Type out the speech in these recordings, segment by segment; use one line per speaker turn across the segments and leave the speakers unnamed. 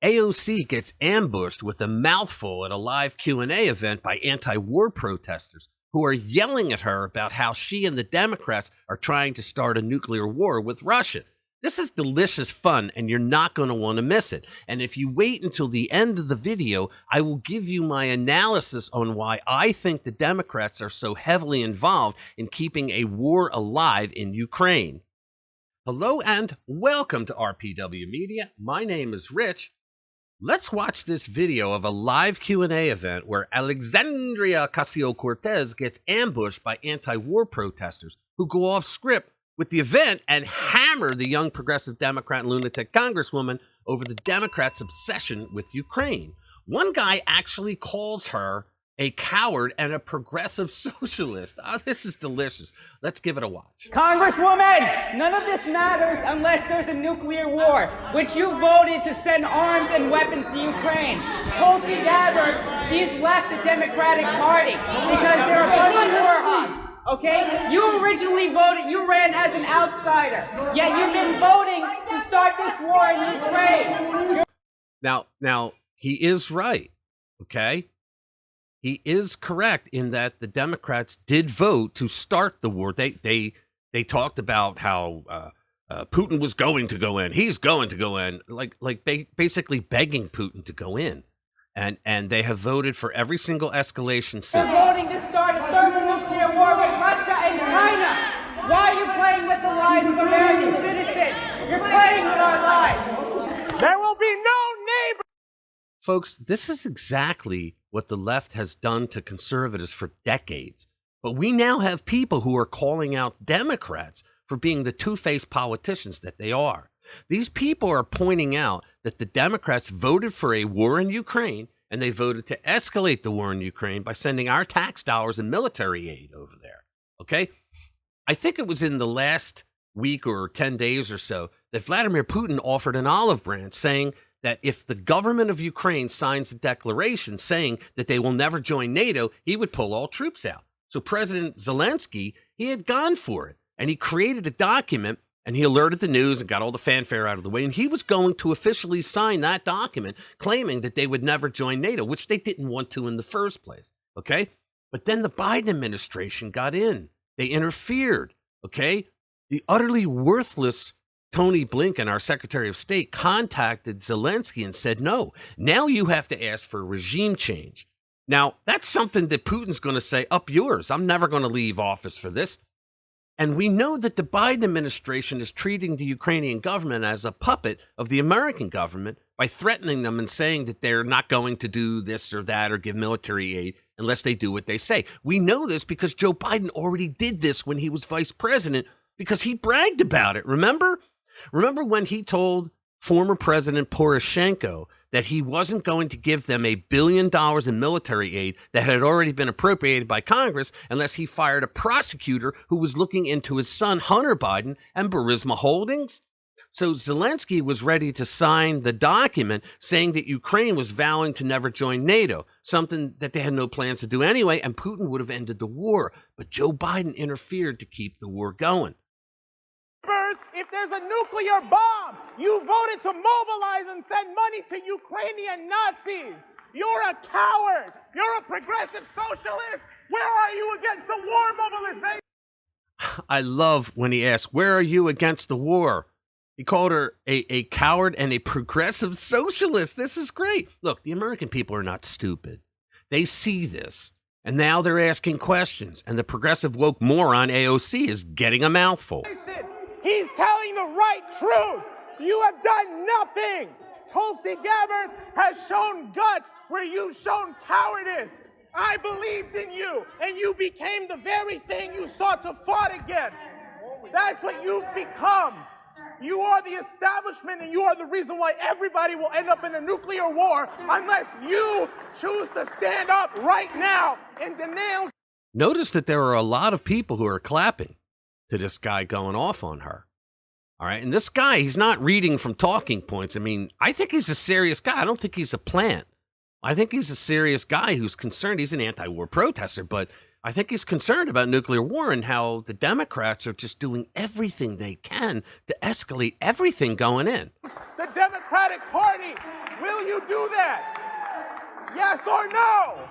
AOC gets ambushed with a mouthful at a live Q&A event by anti-war protesters who are yelling at her about how she and the Democrats are trying to start a nuclear war with Russia. This is delicious fun, and you're not going to want to miss it. And if you wait until the end of the video, I will give you my analysis on why I think the Democrats are so heavily involved in keeping a war alive in Ukraine. Hello and welcome to RPW Media. My name is Rich. Let's watch this video of a live Q&A event where Alexandria Ocasio-Cortez gets ambushed by anti-war protesters who go off script with the event and hammer the young progressive Democrat and lunatic congresswoman over the Democrats' obsession with Ukraine. One guy actually calls her a coward and a progressive socialist. Oh, this is delicious. Let's give it a watch.
Congresswoman, none of this matters unless there's a nuclear war, which you voted to send arms and weapons to Ukraine. Tulsi Gabbard, she's left the Democratic Party because they're a bunch of war hawks. Okay? You originally voted, you ran as an outsider, yet you've been voting to start this war in Ukraine.
Now, he is right, okay? He is correct in that the Democrats did vote to start the war. They talked about how Putin was going to go in. He's going to go in, basically begging Putin to go in. And they have voted for every single escalation since.
You're voting to start a thermonuclear war with Russia and China. Why are you playing with the lives of American citizens? You're playing with our lives. There will be no neighbor.
Folks, this is exactly what the left has done to conservatives for decades. But we now have people who are calling out Democrats for being the two-faced politicians that they are. These people are pointing out that the Democrats voted for a war in Ukraine, and they voted to escalate the war in Ukraine by sending our tax dollars and military aid over there. Okay? I think it was in the last week or 10 days or so that Vladimir Putin offered an olive branch saying that if the government of Ukraine signs a declaration saying that they will never join NATO, he would pull all troops out. So President Zelensky, he had gone for it, and he created a document, and he alerted the news and got all the fanfare out of the way, and he was going to officially sign that document claiming that they would never join NATO, which they didn't want to in the first place, okay? But then the Biden administration got in. They interfered, okay? The utterly worthless Tony Blinken, our Secretary of State, contacted Zelensky and said, no, now you have to ask for regime change. Now, that's something that Putin's going to say, up yours. I'm never going to leave office for this. And we know that the Biden administration is treating the Ukrainian government as a puppet of the American government by threatening them and saying that they're not going to do this or that or give military aid unless they do what they say. We know this because Joe Biden already did this when he was vice president because he bragged about it. Remember when he told former President Poroshenko that he wasn't going to give them $1 billion in military aid that had already been appropriated by Congress unless he fired a prosecutor who was looking into his son, Hunter Biden, and Burisma Holdings? So Zelensky was ready to sign the document saying that Ukraine was vowing to never join NATO, something that they had no plans to do anyway, and Putin would have ended the war. But Joe Biden interfered to keep the war going.
If there's a nuclear bomb, you voted to mobilize and send money to Ukrainian Nazis. You're a coward. You're a progressive socialist. Where are you against the war mobilization?
I love when he asked, where are you against the war? He called her a coward and a progressive socialist. This is great. Look, the American people are not stupid. They see this, and now they're asking questions, and the progressive woke moron AOC is getting a mouthful.
He's telling the right truth. You have done nothing. Tulsi Gabbard has shown guts where you've shown cowardice. I believed in you, and you became the very thing you sought to fight against. That's what you've become. You are the establishment, and you are the reason why everybody will end up in a nuclear war unless you choose to stand up right now and denounce.
Notice that there are a lot of people who are clapping to this guy going off on her. All right. And this guy, he's not reading from talking points. I mean, I think he's a serious guy. I don't think he's a plant. I think he's a serious guy who's concerned. He's an anti-war protester, but I think he's concerned about nuclear war and how the Democrats are just doing everything they can to escalate everything going in.
The Democratic Party, will you do that? Yes or no?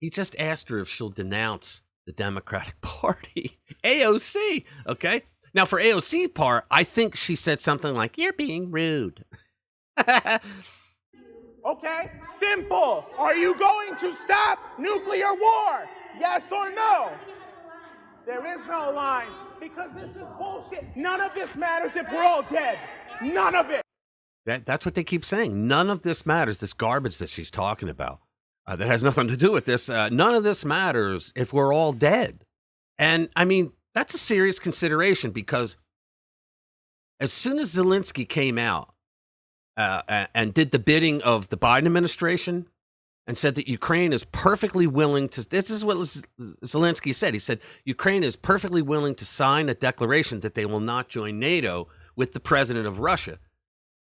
He just asked her if she'll denounce the Democratic Party. AOC, okay? Now, for AOC part, I think she said something like, "You're being rude."
Okay, simple. Are you going to stop nuclear war? Yes or no? There is no line, because this is bullshit. None of this matters if we're all dead. None of it.
That's what they keep saying. None of this matters, this garbage that she's talking about. That has nothing to do with this. None of this matters if we're all dead. And, I mean, that's a serious consideration, because as soon as Zelensky came out and did the bidding of the Biden administration and said that Ukraine is perfectly willing to, this is what Zelensky said. He said, Ukraine is perfectly willing to sign a declaration that they will not join NATO with the president of Russia.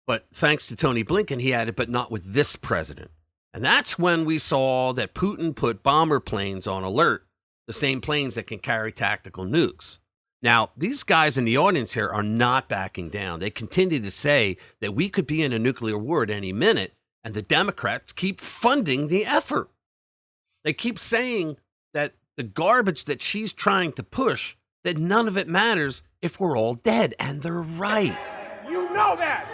But thanks to Tony Blinken, he added, but not with this president. And that's when we saw that Putin put bomber planes on alert, the same planes that can carry tactical nukes. Now, these guys in the audience here are not backing down. They continue to say that we could be in a nuclear war at any minute, and the Democrats keep funding the effort. They keep saying that the garbage that she's trying to push, that none of it matters if we're all dead, and they're right.
You know that.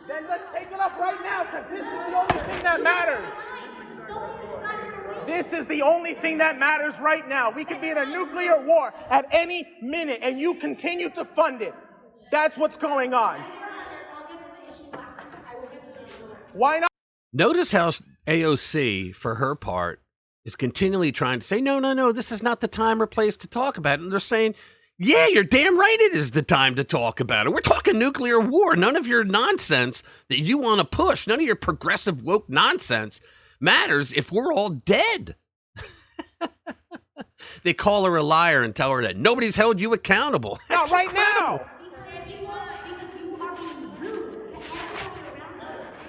Then let's take it up right now, because this is the only thing that matters. This is the only thing that matters right now. We could be in a nuclear war at any minute, and you continue to fund it. That's what's going on. Why not?
Notice how AOC, for her part, is continually trying to say, no, this is not the time or place to talk about it. And they're saying, yeah, you're damn right it is the time to talk about it. We're talking nuclear war. None of your nonsense that you want to push, none of your progressive woke nonsense matters if we're all dead. They call her a liar and tell her that nobody's held you accountable. That's
not right
incredible.
Now.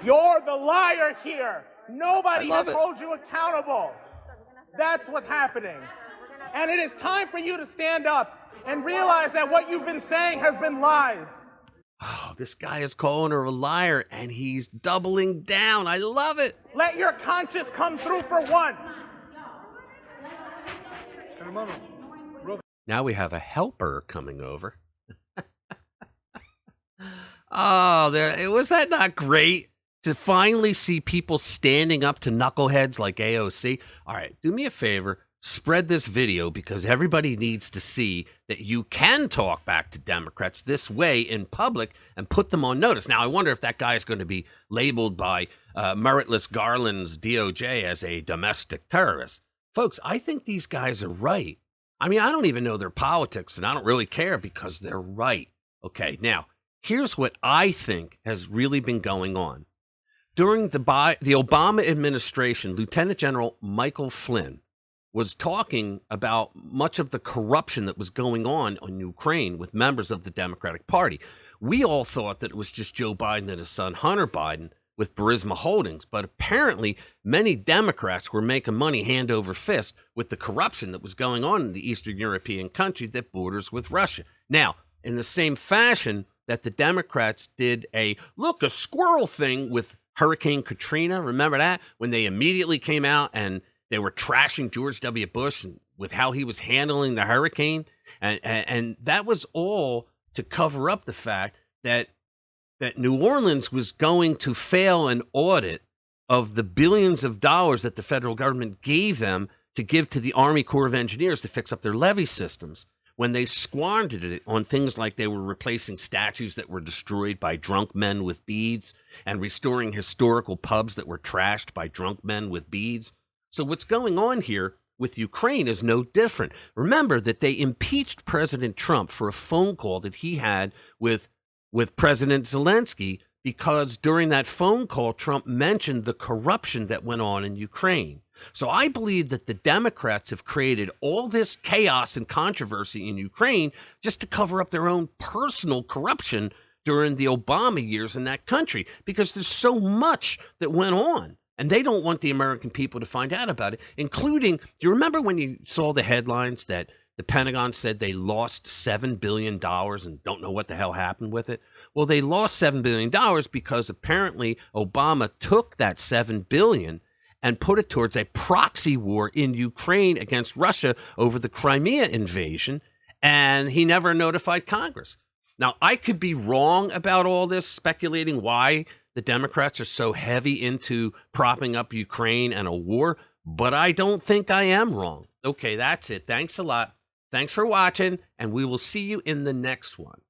You're the liar here. Nobody has held you accountable. That's what's happening. And it is time for you to stand up and realize that what you've been saying has been lies.
Oh, this guy is calling her a liar, and he's doubling down. I love it.
Let your conscience come through for once.
Now we have a helper coming over. Oh, was that not great? To finally see people standing up to knuckleheads like AOC. All right, do me a favor. Spread this video, because everybody needs to see that you can talk back to Democrats this way in public and put them on notice. Now, I wonder if that guy is going to be labeled by Meritless Garland's DOJ as a domestic terrorist. Folks, I think these guys are right. I mean, I don't even know their politics, and I don't really care, because they're right. Okay, now, here's what I think has really been going on. During the Obama administration, Lieutenant General Michael Flynn was talking about much of the corruption that was going on in Ukraine with members of the Democratic Party. We all thought that it was just Joe Biden and his son Hunter Biden with Burisma Holdings, but apparently many Democrats were making money hand over fist with the corruption that was going on in the Eastern European country that borders with Russia. Now, in the same fashion that the Democrats did a squirrel thing with Hurricane Katrina, remember that? When they immediately came out and they were trashing George W. Bush with how he was handling the hurricane. And that was all to cover up the fact that New Orleans was going to fail an audit of the billions of dollars that the federal government gave them to give to the Army Corps of Engineers to fix up their levee systems, when they squandered it on things like they were replacing statues that were destroyed by drunk men with beads and restoring historical pubs that were trashed by drunk men with beads. So what's going on here with Ukraine is no different. Remember that they impeached President Trump for a phone call that he had with President Zelensky, because during that phone call, Trump mentioned the corruption that went on in Ukraine. So I believe that the Democrats have created all this chaos and controversy in Ukraine just to cover up their own personal corruption during the Obama years in that country, because there's so much that went on. And they don't want the American people to find out about it, including, do you remember when you saw the headlines that the Pentagon said they lost $7 billion and don't know what the hell happened with it? Well, they lost $7 billion because apparently Obama took that $7 billion and put it towards a proxy war in Ukraine against Russia over the Crimea invasion, and he never notified Congress. Now, I could be wrong about all this, speculating why the Democrats are so heavy into propping up Ukraine and a war, but I don't think I am wrong. Okay, that's it. Thanks a lot. Thanks for watching, and we will see you in the next one.